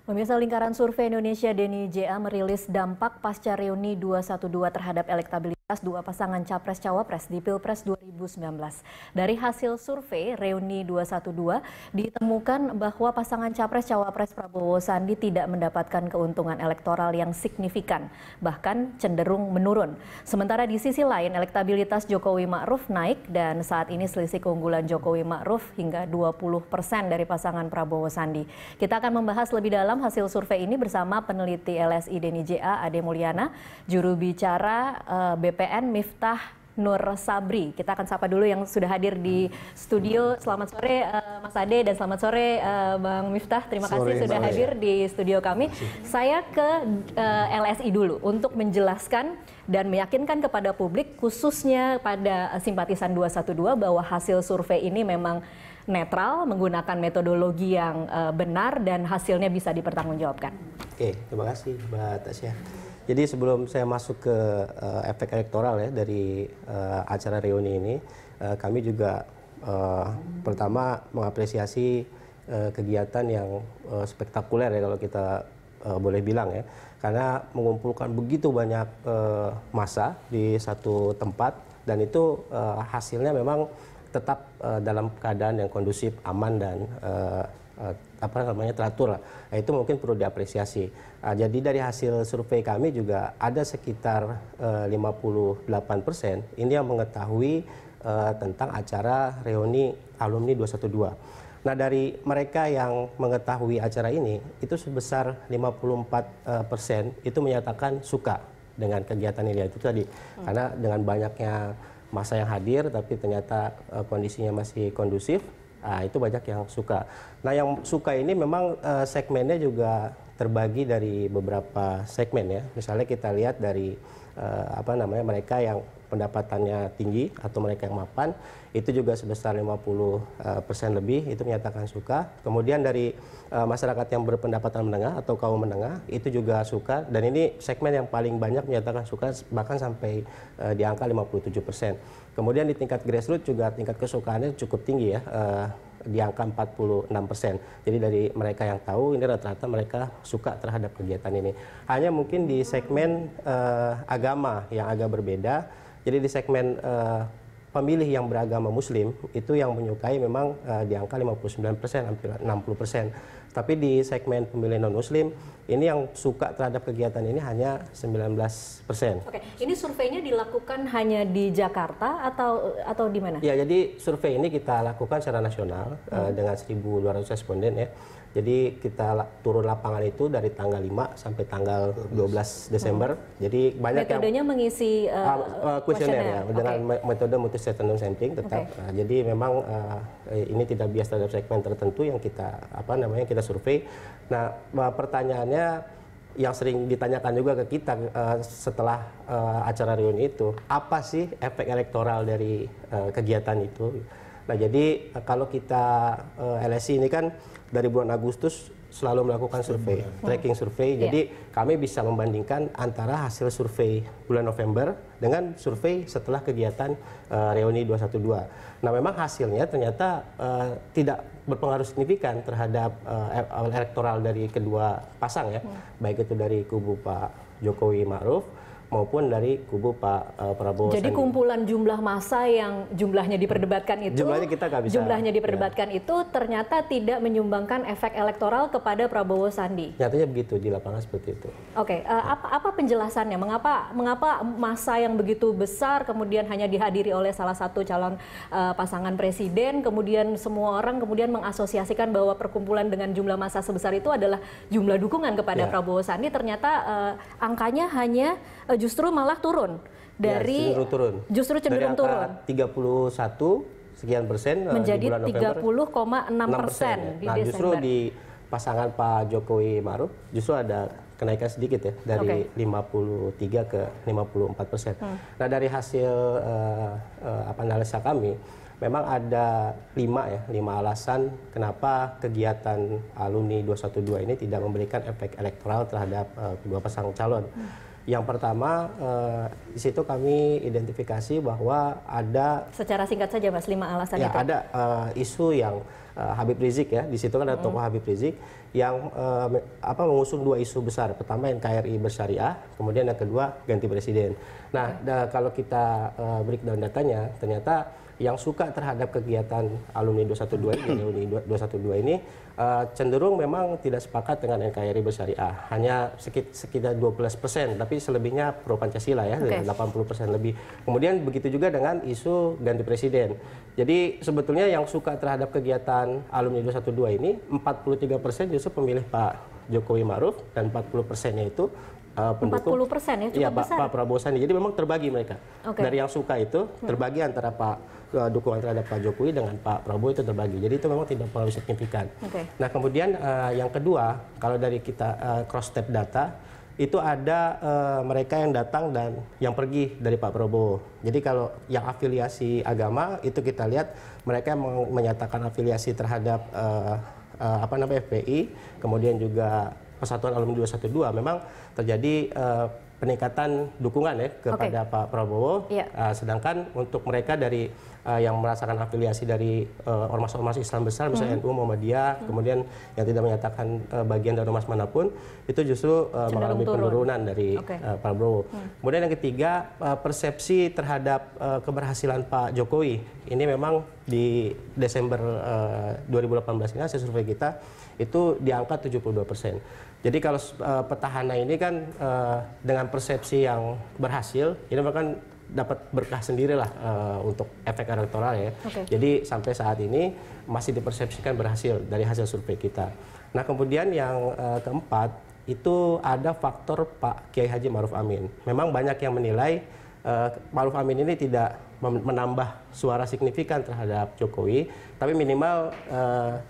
Pemirsa, Lingkaran Survei Indonesia Deni JA merilis dampak pasca reuni 212 terhadap elektabilitas dua pasangan Capres-Cawapres di Pilpres 2019. Dari hasil survei reuni 212 ditemukan bahwa pasangan Capres-Cawapres Prabowo Sandi tidak mendapatkan keuntungan elektoral yang signifikan, bahkan cenderung menurun. Sementara di sisi lain elektabilitas Jokowi Ma'ruf naik dan saat ini selisih keunggulan Jokowi Ma'ruf hingga 20% dari pasangan Prabowo Sandi. Kita akan membahas lebih dalam hasil survei ini bersama peneliti LSI Deni JA Ade Mulyana, juru bicara BPN Miftah Nur Sabri. Kita akan sapa dulu yang sudah hadir di studio. Selamat sore Mas Ade dan selamat sore Bang Miftah. Terima kasih sudah hadir di studio kami. Saya ke LSI dulu untuk menjelaskan dan meyakinkan kepada publik, khususnya pada simpatisan 212, bahwa hasil survei ini memang netral, menggunakan metodologi yang benar dan hasilnya bisa dipertanggungjawabkan. Oke, terima kasih Mbak Tasya. Jadi sebelum saya masuk ke efek elektoral ya dari acara reuni ini, kami juga pertama mengapresiasi kegiatan yang spektakuler ya kalau kita boleh bilang ya, karena mengumpulkan begitu banyak massa di satu tempat dan itu hasilnya memang tetap dalam keadaan yang kondusif, aman dan teratur lah. Nah, itu mungkin perlu diapresiasi. Jadi dari hasil survei kami juga ada sekitar 58% ini yang mengetahui tentang acara reuni alumni 212. Nah, dari mereka yang mengetahui acara ini itu sebesar 54% itu menyatakan suka dengan kegiatan ini itu tadi. Karena dengan banyaknya masa yang hadir tapi ternyata kondisinya masih kondusif, itu banyak yang suka. Nah, yang suka ini memang segmennya juga terbagi dari beberapa segmen ya. Misalnya kita lihat dari mereka yang pendapatannya tinggi atau mereka yang mapan, itu juga sebesar 50% lebih itu menyatakan suka. Kemudian dari masyarakat yang berpendapatan menengah atau kaum menengah itu juga suka, dan ini segmen yang paling banyak menyatakan suka bahkan sampai di angka 57%. Kemudian di tingkat grassroots juga tingkat kesukaannya cukup tinggi ya, di angka 46%. Jadi dari mereka yang tahu ini rata-rata mereka suka terhadap kegiatan ini. Hanya mungkin di segmen agama yang agak berbeda. Jadi di segmen pemilih yang beragama Muslim itu yang menyukai memang di angka 59%, hampir 60%. Tapi di segmen pemilih non-Muslim ini yang suka terhadap kegiatan ini hanya 19%. Oke, ini surveinya dilakukan hanya di Jakarta atau di mana? Ya, jadi survei ini kita lakukan secara nasional dengan 1.200 responden ya. Jadi kita turun lapangan itu dari tanggal 5 sampai tanggal 12 Desember. Jadi banyak metodenya yang mengisi kuesioner ya, dengan metode multi-random sampling tetap. Jadi memang ini tidak bias terhadap segmen tertentu yang kita kita survei. Nah, pertanyaannya yang sering ditanyakan juga ke kita setelah acara reuni itu, apa sih efek elektoral dari kegiatan itu? Nah, jadi kalau kita LSI ini kan dari bulan Agustus selalu melakukan survei, tracking survei. Jadi kami bisa membandingkan antara hasil survei bulan November dengan survei setelah kegiatan reuni 212. Nah, memang hasilnya ternyata tidak berpengaruh signifikan terhadap elektoral dari kedua pasang ya, baik itu dari kubu Pak Jokowi Ma'ruf maupun dari kubu Pak Prabowo Jadi Sandi. kumpulan jumlah massa yang jumlahnya diperdebatkan itu, itu ternyata tidak menyumbangkan efek elektoral kepada Prabowo Sandi. Nyatanya begitu, di lapangan seperti itu. Oke, apa penjelasannya? Mengapa massa yang begitu besar kemudian hanya dihadiri oleh salah satu calon pasangan presiden, kemudian semua orang kemudian mengasosiasikan bahwa perkumpulan dengan jumlah massa sebesar itu adalah jumlah dukungan kepada Prabowo Sandi, ternyata angkanya hanya justru malah turun dari justru cenderung turun 31 sekian persen menjadi di bulan November 30,6% di Desember. Justru di pasangan Pak Jokowi Ma'ruf justru ada kenaikan sedikit ya, dari 53 ke 54%. Nah, dari hasil analisa kami memang ada 5 alasan kenapa kegiatan alumni 212 ini tidak memberikan efek elektoral terhadap kedua pasang calon. Yang pertama, di situ kami identifikasi bahwa ada, secara singkat saja Mas, 5 alasan ya, itu. ada isu yang Habib Rizik, ya, di situ kan ada tokoh Habib Rizik yang mengusung 2 isu besar. Pertama NKRI bersyariah, kemudian yang kedua ganti presiden. Nah, kalau kita breakdown datanya, ternyata yang suka terhadap kegiatan alumni 212 ini, reuni 212 ini cenderung memang tidak sepakat dengan NKRI bersyariah. Hanya sekitar 12%, tapi selebihnya pro Pancasila, ya, 80% lebih. Kemudian begitu juga dengan isu ganti presiden. Jadi sebetulnya yang suka terhadap kegiatan alumni 212 ini 43% justru pemilih Pak Jokowi Ma'ruf, dan 40%-nya itu pendukung 40% ya, cukup besar. Pak Prabowo Sandi. Jadi memang terbagi mereka. Dari yang suka itu terbagi antara dukungan terhadap Pak Jokowi dengan Pak Prabowo itu terbagi. Jadi itu memang tidak terlalu signifikan. Nah, kemudian yang kedua, kalau dari kita cross step data, itu ada mereka yang datang dan yang pergi dari Pak Prabowo. Jadi kalau yang afiliasi agama itu kita lihat mereka menyatakan afiliasi terhadap FPI, kemudian juga Persatuan Alumni 212, memang terjadi peningkatan dukungan, ya, kepada Pak Prabowo. Sedangkan untuk mereka dari yang merasakan afiliasi dari ormas-ormas Islam besar, misalnya NU, Muhammadiyah, kemudian yang tidak menyatakan bagian dari ormas manapun, itu justru mengalami penurunan dari Pak Prabowo. Kemudian yang ketiga, persepsi terhadap keberhasilan Pak Jokowi. Ini memang di Desember 2018 ini hasil survei kita itu di angka 72%. Jadi kalau petahana ini kan dengan persepsi yang berhasil, ini bahkan dapat berkah sendirilah untuk efek elektoral, ya. Jadi sampai saat ini masih dipersepsikan berhasil dari hasil survei kita. Nah, kemudian yang keempat itu ada faktor Pak Kiai Haji Ma'ruf Amin. Memang banyak yang menilai Ma'ruf Amin ini tidak menambah suara signifikan terhadap Jokowi, tapi minimal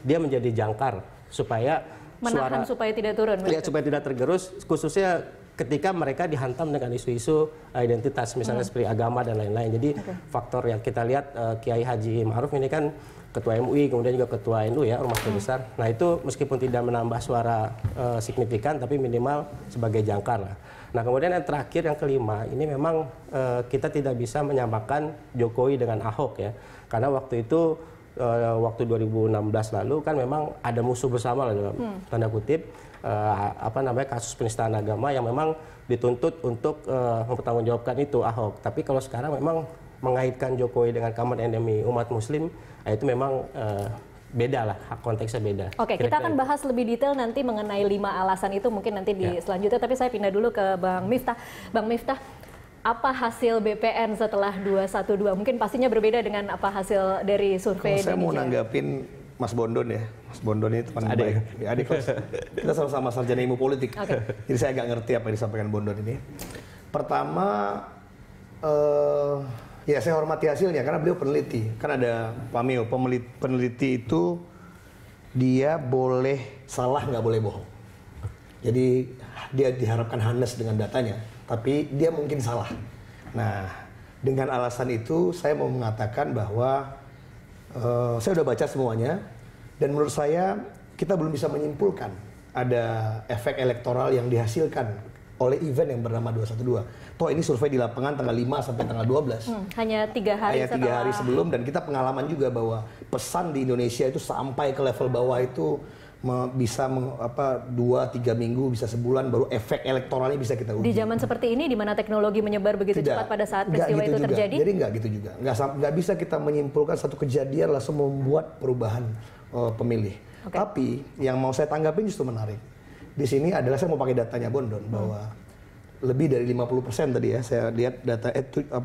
dia menjadi jangkar supaya menahan supaya tidak turun. Ya, supaya tidak tergerus, khususnya ketika mereka dihantam dengan isu-isu identitas, misalnya seperti agama dan lain-lain. Jadi faktor yang kita lihat, Kiai Haji Ma'ruf ini kan ketua MUI, kemudian juga ketua NU, ya, ormas besar. Nah, itu meskipun tidak menambah suara signifikan, tapi minimal sebagai jangkar lah. Nah, kemudian yang terakhir, yang kelima, ini memang kita tidak bisa menyamakan Jokowi dengan Ahok, ya, karena waktu itu waktu 2016 lalu kan memang ada musuh bersama lah dalam tanda kutip, kasus penistaan agama yang memang dituntut untuk mempertanggungjawabkan itu Ahok. Tapi kalau sekarang memang mengaitkan Jokowi dengan common enemy umat Muslim, itu memang beda lah, konteksnya beda. Kita akan bahas lebih detail nanti mengenai 5 alasan itu mungkin nanti di selanjutnya. Tapi saya pindah dulu ke Bang Miftah. Bang Miftah, apa hasil BPN setelah 212? Mungkin pastinya berbeda dengan apa hasil dari survei. Saya mau nanggapin Mas Bondon, ya. Mas Bondon ini teman baik. Adik kelas. Kita sama-sama sarjana ilmu politik. Jadi saya agak ngerti apa yang disampaikan Bondon ini. Pertama, ya saya hormati hasilnya karena beliau peneliti. Kan ada Pameo, peneliti itu dia boleh salah, nggak boleh bohong. Jadi dia diharapkan honest dengan datanya, tapi dia mungkin salah. Nah, dengan alasan itu saya mau mengatakan bahwa saya udah baca semuanya, dan menurut saya kita belum bisa menyimpulkan ada efek elektoral yang dihasilkan oleh event yang bernama 212. Toh ini survei di lapangan tanggal 5 sampai tanggal 12. Hanya 3 hari setelah. 3 hari sebelum, dan kita pengalaman juga bahwa pesan di Indonesia itu sampai ke level bawah itu bisa 2-3 minggu, bisa sebulan, baru efek elektoralnya bisa kita uji. Di zaman seperti ini, di mana teknologi menyebar begitu cepat pada saat peristiwa itu terjadi? Jadi nggak gitu juga. Nggak bisa kita menyimpulkan satu kejadian langsung membuat perubahan pemilih. Tapi yang mau saya tanggapin justru menarik. Di sini adalah saya mau pakai datanya Bondon, bahwa lebih dari 50% tadi, ya, saya lihat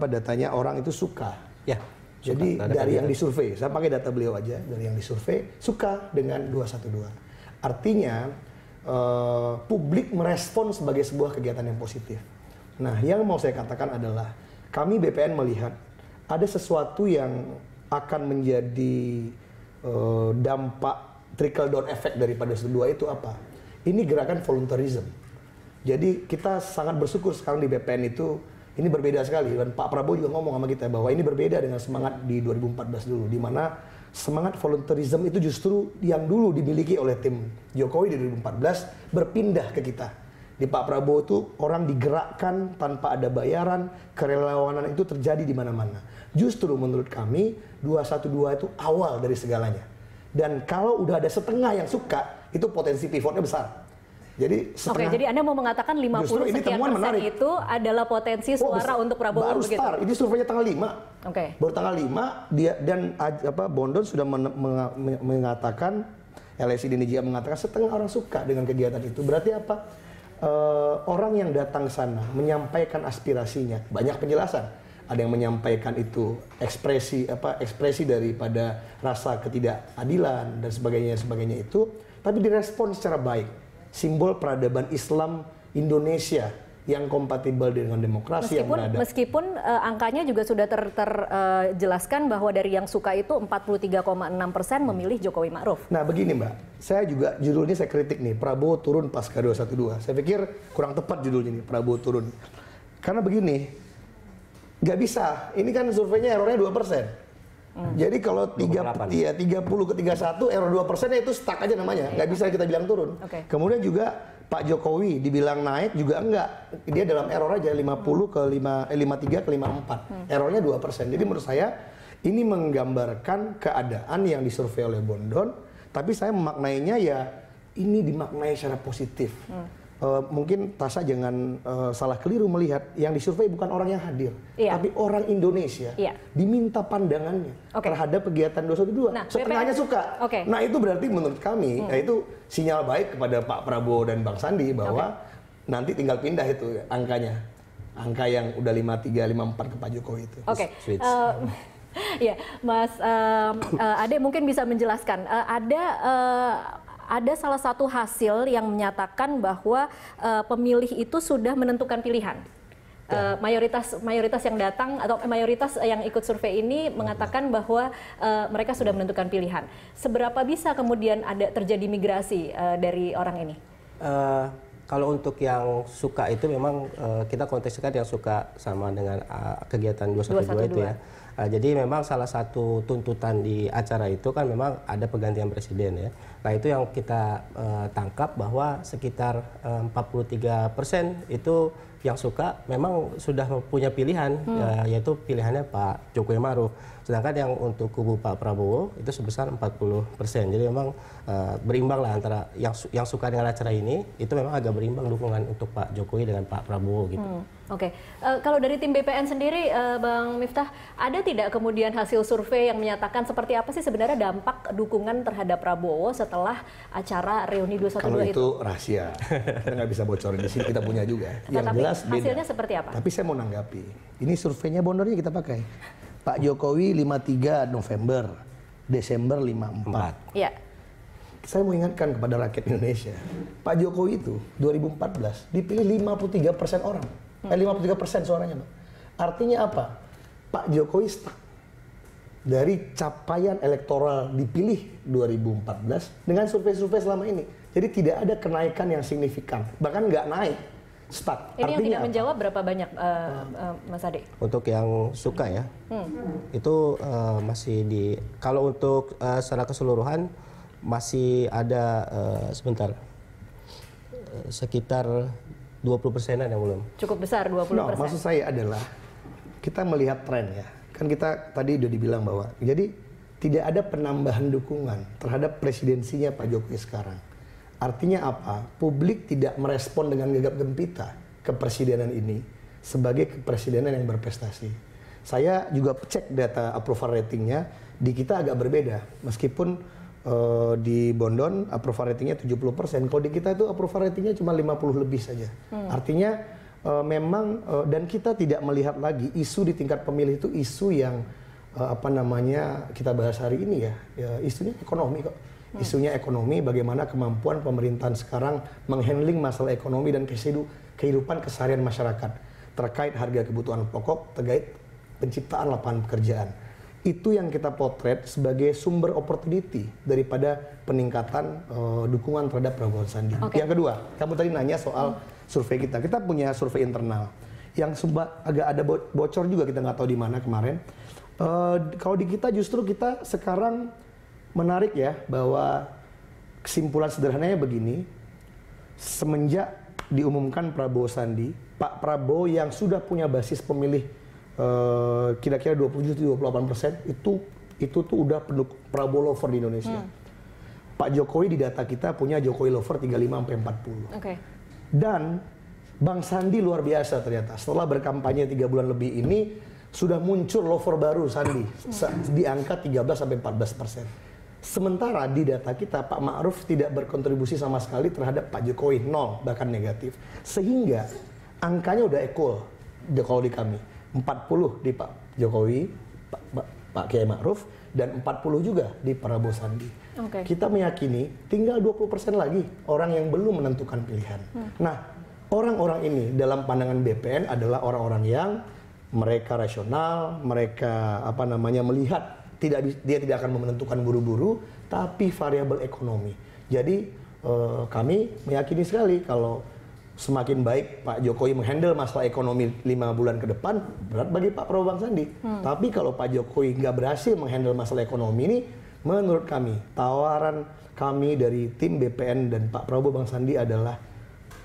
datanya orang itu suka. Ya. Jadi dari yang disurvei, saya pakai data beliau aja, dari yang disurvei suka dengan 212. Artinya publik merespon sebagai sebuah kegiatan yang positif. Nah, yang mau saya katakan adalah kami BPN melihat ada sesuatu yang akan menjadi dampak trickle down effect daripada 212 itu apa? Ini gerakan voluntarism. Jadi kita sangat bersyukur sekarang di BPN itu ini berbeda sekali, dan Pak Prabowo juga ngomong sama kita bahwa ini berbeda dengan semangat di 2014 dulu, di mana semangat voluntarism itu justru yang dulu dimiliki oleh tim Jokowi di 2014 berpindah ke kita. Di Pak Prabowo itu orang digerakkan tanpa ada bayaran, kerelawanan itu terjadi di mana-mana. Justru menurut kami 212 itu awal dari segalanya. Dan kalau udah ada setengah yang suka, itu potensi pivotnya besar. Jadi setengah. Oke, jadi Anda mau mengatakan 50 sekian persen itu adalah potensi suara untuk Prabowo baru begitu? start, ini surveinya tanggal 5. Oke. Baru tanggal 5 dia dan Bondon sudah mengatakan, LSI Deni JA mengatakan setengah orang suka dengan kegiatan itu. Berarti apa? Orang yang datang ke sana menyampaikan aspirasinya, banyak penjelasan. Ada yang menyampaikan itu ekspresi daripada rasa ketidakadilan dan sebagainya itu, tapi direspon secara baik. Simbol peradaban Islam Indonesia yang kompatibel dengan demokrasi yang beradab. Meskipun angkanya juga sudah terjelaskan bahwa dari yang suka itu 43,6% memilih Jokowi Ma'ruf. Nah begini Mbak, saya juga judulnya saya kritik nih, Prabowo turun pasca 212. Saya pikir kurang tepat judulnya nih, Prabowo turun. Karena begini, nggak bisa, ini kan surveinya errornya 2%. Jadi kalau 30 ke 31, error 2% itu stuck aja namanya, nggak bisa kita bilang turun. Kemudian juga Pak Jokowi dibilang naik juga enggak, dia dalam error aja 53 ke 54, errornya 2%. Jadi menurut saya ini menggambarkan keadaan yang disurvei oleh Bondon, tapi saya memaknainya ya ini dimaknai secara positif. Mungkin Tasha jangan salah keliru melihat yang disurvei bukan orang yang hadir, tapi orang Indonesia diminta pandangannya terhadap kegiatan 212. Nah, setengahnya suka. Nah itu berarti menurut kami itu sinyal baik kepada Pak Prabowo dan Bang Sandi bahwa nanti tinggal pindah itu angkanya, angka yang udah 53, 54 ke Pak Jokowi itu. Ya, Mas Ade mungkin bisa menjelaskan. Ada salah satu hasil yang menyatakan bahwa pemilih itu sudah menentukan pilihan. Mayoritas yang datang atau mayoritas yang ikut survei ini mengatakan bahwa mereka sudah menentukan pilihan. Seberapa bisa kemudian ada terjadi migrasi dari orang ini? Kalau untuk yang suka itu memang kita kontekskan yang suka sama dengan kegiatan 212 itu ya. Jadi memang salah satu tuntutan di acara itu kan memang ada pergantian presiden ya. Nah itu yang kita tangkap bahwa sekitar 43% itu yang suka memang sudah punya pilihan, yaitu pilihannya Pak Jokowi Ma'ruf. Sedangkan yang untuk kubu Pak Prabowo itu sebesar 40%. Jadi memang berimbang lah antara yang suka dengan acara ini, itu memang agak berimbang dukungan untuk Pak Jokowi dengan Pak Prabowo gitu. Kalau dari tim BPN sendiri, Bang Miftah, ada tidak kemudian hasil survei yang menyatakan seperti apa sih sebenarnya dampak dukungan terhadap Prabowo setelah acara reuni 212 itu? Kalau itu rahasia, kita nggak bisa bocorin di sini, kita punya juga. Yang jelas beda. Hasilnya seperti apa? Tapi saya mau nanggapi, ini surveinya Bondornya kita pakai. Pak Jokowi 53 November, Desember 54. Iya. Saya mau ingatkan kepada rakyat Indonesia, Pak Jokowi itu 2014 dipilih 53% orang. 53% suaranya, Pak. Artinya apa? Pak Jokowi stuck dari capaian elektoral dipilih 2014 dengan survei-survei selama ini. Jadi tidak ada kenaikan yang signifikan, bahkan nggak naik, stuck. Ini artinya yang tidak menjawab berapa banyak, Mas Ade? Untuk yang suka ya, itu masih kalau untuk secara keseluruhan masih ada sekitar 20%-an yang belum. Cukup besar 20%. No, maksud saya adalah kita melihat tren ya. Kan kita tadi udah dibilang bahwa jadi tidak ada penambahan dukungan terhadap presidensinya Pak Jokowi sekarang. Artinya apa? Publik tidak merespon dengan gegap gempita kepresidenan ini sebagai kepresidenan yang berprestasi. Saya juga cek data approval ratingnya, di kita agak berbeda. Meskipun di Bondon approval ratingnya 70%, kalau di kita itu approval ratingnya cuma 50 lebih saja. Artinya memang dan kita tidak melihat lagi isu di tingkat pemilih itu isu yang kita bahas hari ini ya isunya ekonomi kok. Isunya ekonomi, bagaimana kemampuan pemerintahan sekarang menghandling masalah ekonomi dan kehidupan keseharian masyarakat terkait harga kebutuhan pokok, terkait penciptaan lapangan pekerjaan. Itu yang kita potret sebagai sumber opportunity daripada peningkatan dukungan terhadap Prabowo Sandi. Yang kedua, kamu tadi nanya soal survei kita. Kita punya survei internal yang agak ada bocor juga, kita nggak tahu di mana kemarin. Kalau di kita justru kita sekarang menarik ya, bahwa kesimpulan sederhananya begini, semenjak diumumkan Prabowo Sandi, Pak Prabowo yang sudah punya basis pemilih kira-kira 27-28%, itu tuh udah pendukung Prabowo lover di Indonesia. Pak Jokowi di data kita punya Jokowi lover 35-40. Oke. Dan Bang Sandi luar biasa ternyata. Setelah berkampanye 3 bulan lebih ini, sudah muncul lover baru Sandi di angka 13-14%. Sementara di data kita Pak Ma'ruf tidak berkontribusi sama sekali terhadap Pak Jokowi, 0 bahkan negatif. Sehingga angkanya udah equal kalau di kami. 40 di Pak Jokowi, Pak Kiai Ma'ruf, dan 40 juga di Prabowo Sandi. Kita meyakini tinggal 20% lagi orang yang belum menentukan pilihan. Nah, orang-orang ini dalam pandangan BPN adalah orang-orang yang mereka rasional, mereka melihat dia tidak akan menentukan buru-buru, tapi variabel ekonomi. Jadi kami meyakini sekali kalau semakin baik Pak Jokowi menghandle masalah ekonomi 5 bulan ke depan, berat bagi Pak Prabowo Bang Sandi. Tapi kalau Pak Jokowi nggak berhasil menghandle masalah ekonomi ini, menurut kami, tawaran kami dari tim BPN dan Pak Prabowo Bang Sandi adalah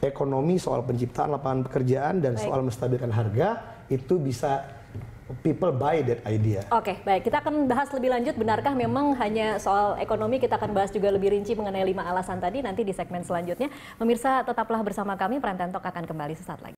ekonomi, soal penciptaan lapangan pekerjaan, dan soal menstabilkan harga, itu bisa people buy that idea. Oke, baik. Kita akan bahas lebih lanjut, benarkah memang hanya soal ekonomi? Kita akan bahas juga lebih rinci mengenai 5 alasan tadi nanti di segmen selanjutnya. Pemirsa, tetaplah bersama kami, Prime Time Talk akan kembali sesaat lagi.